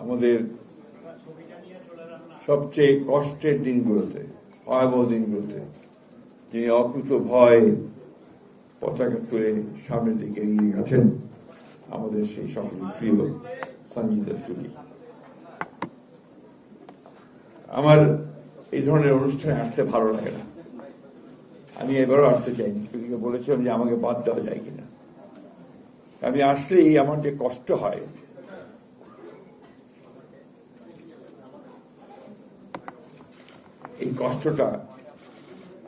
আমাদের সবচেয়ে কষ্টের দিনগুলোতে, ভয়াবহ দিনগুলোতে যিনি অকুত ভয় পতাকা তুলে সামনের দিকে এগিয়ে গেছেন, আমাদের সেই সকলের প্রিয় সঞ্জিতা তুলি। আমার এই ধরনের অনুষ্ঠানে আসতে ভালো লাগে না, আমি এবারও আসতে চাইনি। তুলিকে বলেছিলাম যে আমাকে বাদ দেওয়া যায় কিনা। আমি আসলেই আমার যে কষ্ট হয়, এই কষ্টটা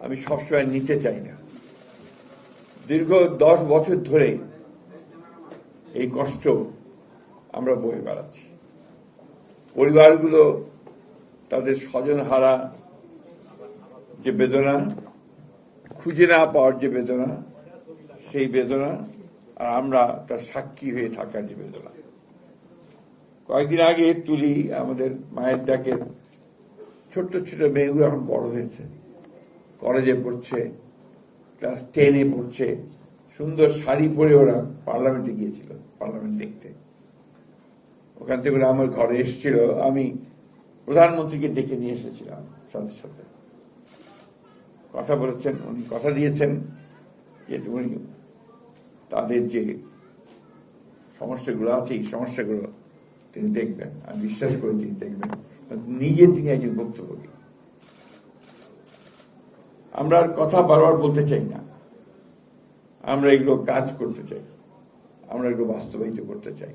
আমি সবসময় নিতে চাই না। দীর্ঘ 10 বছর ধরে এই কষ্ট আমরা বয়ে বেড়াচ্ছি। পরিবারগুলো তাদের স্বজন হারা যে বেদনা, খুঁজে না পাওয়ার যে বেদনা, সেই বেদনা, আর আমরা তার সাক্ষী হয়ে থাকার যে বেদনা। কয়েকদিন আগে তুলি আমাদের মায়ের ডাকের ছোট্ট ছোট মেয়েগুলো এখন বড় হয়েছে, কলেজে পড়ছে, ক্লাস 10-এ পড়ছে, সুন্দর শাড়ি পরে ওরা পার্লামেন্টে গিয়েছিল, পার্লামেন্ট দেখতে। ওখান থেকে ওরা আমার ঘরে এসেছিল, আমি প্রধানমন্ত্রীকে ডেকে নিয়ে এসেছিলাম। সাথে সাথে কথা বলেছেন, উনি কথা দিয়েছেন যে উনি তাদের যে সমস্যাগুলো আছে, এই সমস্যাগুলো তিনি দেখবেন। আমি বিশ্বাস করি তিনি দেখবেন, নিজে তিনি একজন ভুক্তভোগী। আমরা আর কথা বারবার বলতে চাই না, আমরা এগুলো কাজ করতে চাই, আমরা এগুলো বাস্তবায়িত করতে চাই।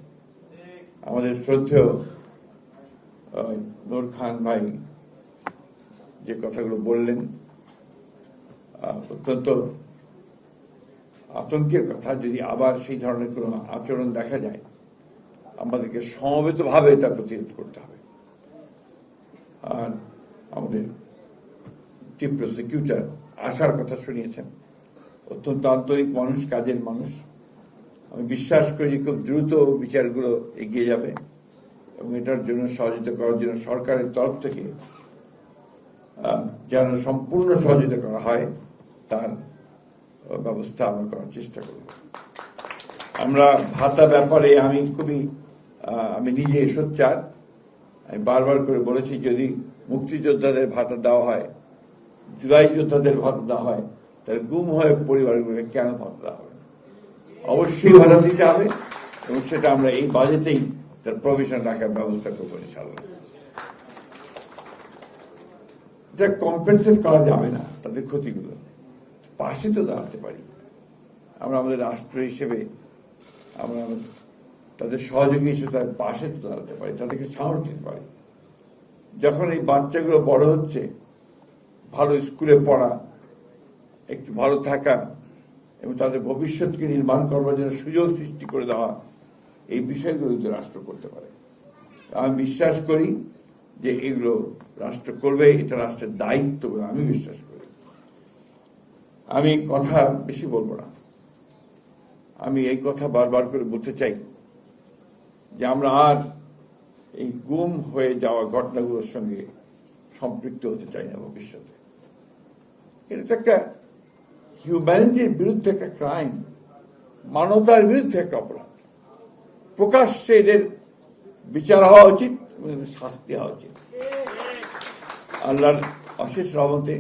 আমাদের শ্রদ্ধেয় নূর খান ভাই যে কথাগুলো বললেন, অত্যন্ত আতঙ্কের কথা। যদি আবার সেই ধরনের কোনো আচরণ দেখা যায়, আমাদেরকে সমবেতভাবে তা প্রতিরোধ করতে হবে। আর আমাদের চিফ প্রসিকিউটর আসার কথা শুনিয়েছেন, অত্যন্ত আন্তরিক মানুষ, কাজের মানুষ। আমি বিশ্বাস করি যে খুব দ্রুত বিচারগুলো এগিয়ে যাবে এবং এটার জন্য সহযোগিতা করার জন্য সরকারের তরফ থেকে যেন সম্পূর্ণ সহযোগিতা করা হয়, তার ব্যবস্থা আমরা করার চেষ্টা করব। আমরা ভাতা ব্যাপারে আমি নিজে সোচ্চার। আমি বারবার করে বলেছি, যদি মুক্তিযোদ্ধাদের ভাতা দেওয়া হয়, জুলাই যোদ্ধাদের ভাতা দেওয়া হয়, তাহলে গুম হয়ে পরিবারগুলোকে কেন ভাতা দেওয়া হবে না? অবশ্যই ভাতা দিতে হবে এবং সেটা আমরা এই বাজেটেই তার প্রভিশন রাখার ব্যবস্থা করবো ইনশাআল্লাহ। এটা কম্পেনসেট করা যাবে না, তাদের ক্ষতিগুলো পাশে তো দাঁড়াতে পারি আমরা, আমাদের রাষ্ট্র হিসেবে আমরা তাদের সহযোগী হিসেবে তাদের পাশে তো দাঁড়াতে পারি, তাদেরকে সাহস দিতে পারি। যখন এই বাচ্চাগুলো বড় হচ্ছে, ভালো স্কুলে পড়া, একটু ভালো থাকা এবং তাদের ভবিষ্যৎকে নির্মাণ করবার জন্য সুযোগ সৃষ্টি করে দেওয়া, এই বিষয়গুলো তো রাষ্ট্র করতে পারে। আমি বিশ্বাস করি যে এগুলো রাষ্ট্র করবে, এটা রাষ্ট্রের দায়িত্ব বলে আমি বিশ্বাস করি। আমি কথা বেশি বলবো না, আমি এই কথা বারবার করে বলতে চাই যে আমরা আর এই গুম হয়ে যাওয়া ঘটনাগুলোর সঙ্গে সম্পৃক্ত হতে চাই না ভবিষ্যতে। এটা একটা হিউম্যানিটির বিরুদ্ধে একটা ক্রাইম, মানবতার বিরুদ্ধে একটা অপরাধ। প্রকাশ্যে এদের বিচার হওয়া উচিত এবং এদের শাস্তি হওয়া উচিত। আল্লাহর অশেষ রহমতে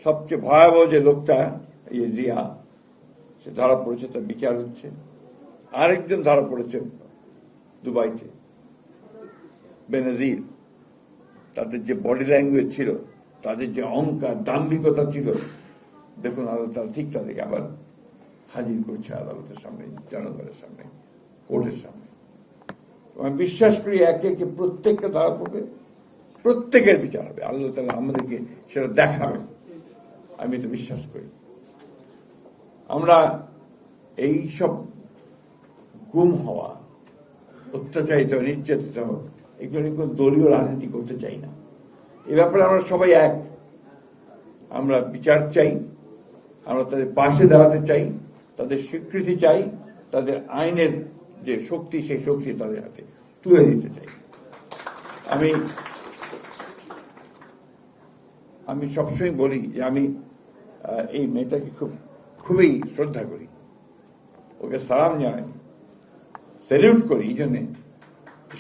সবচেয়ে ভয়াবহ যে লোকটা, এই রিয়া, সে ধরা পড়েছে, তার বিচার হচ্ছে। আরেকজন ধরা পড়েছে দুবাইতে, বেনজির। তাদের যে বডি ল্যাঙ্গুয়েজ ছিল, তাদের যে অহংকার, দাম্ভিকতা ছিল, দেখুন আল্লাহ তারা ঠিক তাদেরকে আবার হাজির করছে আদালতের সামনে, জনগণের সামনে, কোর্টের সামনে। আমি বিশ্বাস করি একে একে প্রত্যেকটা ধরা পড়বে, প্রত্যেকের বিচার হবে, আল্লাহ তাআলা আমাদেরকে সেটা দেখাবে, আমি তো বিশ্বাস করি। আমরা এই সব গুম হওয়া, অত্যাচারিত, নির্যাতিত, এগুলো কোনো দলীয় রাজনীতি করতে চাই না। এ ব্যাপারে আমরা সবাই এক। আমরা বিচার চাই, আমরা তাদের পাশে দাঁড়াতে চাই, তাদের স্বীকৃতি চাই, তাদের আইনের যে শক্তি, সেই শক্তি তাদের হাতে তুলে দিতে চাই। আমি সবসময় বলি যে আমি এই মেয়েটাকে খুবই শ্রদ্ধা করি, ওকে সালাম জানাই, স্যালিউট করি। এই জন্যে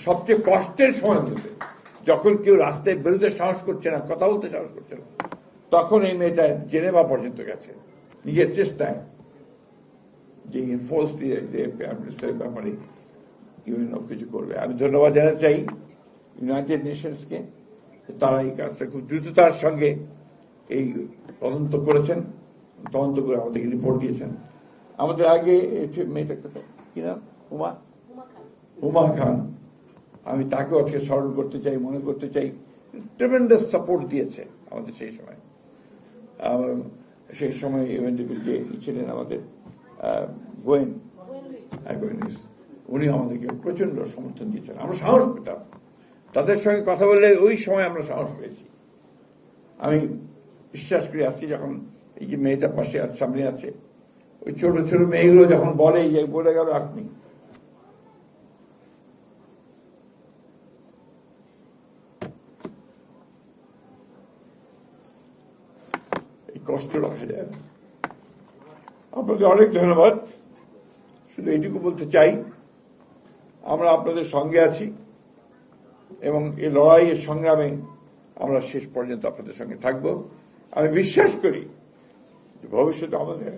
সবচেয়ে কষ্টের সময়গুলোতে, যখন কেউ রাস্তায় বেরোতে সাহস করছে না, কথা বলতে সাহস করছে না, তখন এই মেয়েটা জেনেভা পর্যন্ত গেছে নিজের চেষ্টায়, যে এনফোর্স যে ব্যাপারে ইউএনও কিছু করবে। আমি ধন্যবাদ জানাতে চাই ইউনাইটেড নেশনসকে, তারা এই কাজটা খুব দ্রুততার সঙ্গে এই তদন্ত করেছেন, তদন্ত করে আমাদেরকে রিপোর্ট দিয়েছেন। আমাদের আগে মেয়েটার কথা কি নাম, উমা খান, আমি তাকেও আজকে স্মরণ করতে চাই, মনে করতে চাই, ট্রেমেন্ডাস সাপোর্ট দিয়েছে আমাদের সেই সময়। সেই সময় ইউএনডিপির যে ছিলেন আমাদের গোয়েন, উনি আমাদেরকে প্রচন্ড সমর্থন দিয়েছেন, আমরা সাহস পেতাম তাদের সঙ্গে কথা বললে। ওই সময় আমরা সাহস পেয়েছি। আমি বিশ্বাস করি আজকে যখন এই যে মেয়েটা পাশে সামনে আছে, ওই ছোট ছোট মেয়েগুলো যখন বলে যে বলে গেল আপনি, এই কষ্ট রাখা যায় না। আপনাকে অনেক ধন্যবাদ। শুধু এইটুকু বলতে চাই, আমরা আপনাদের সঙ্গে আছি এবং এই লড়াইয়ের সংগ্রামে আমরা শেষ পর্যন্ত আপনাদের সঙ্গে থাকব। আমি বিশ্বাস করি যে ভবিষ্যতে আমাদের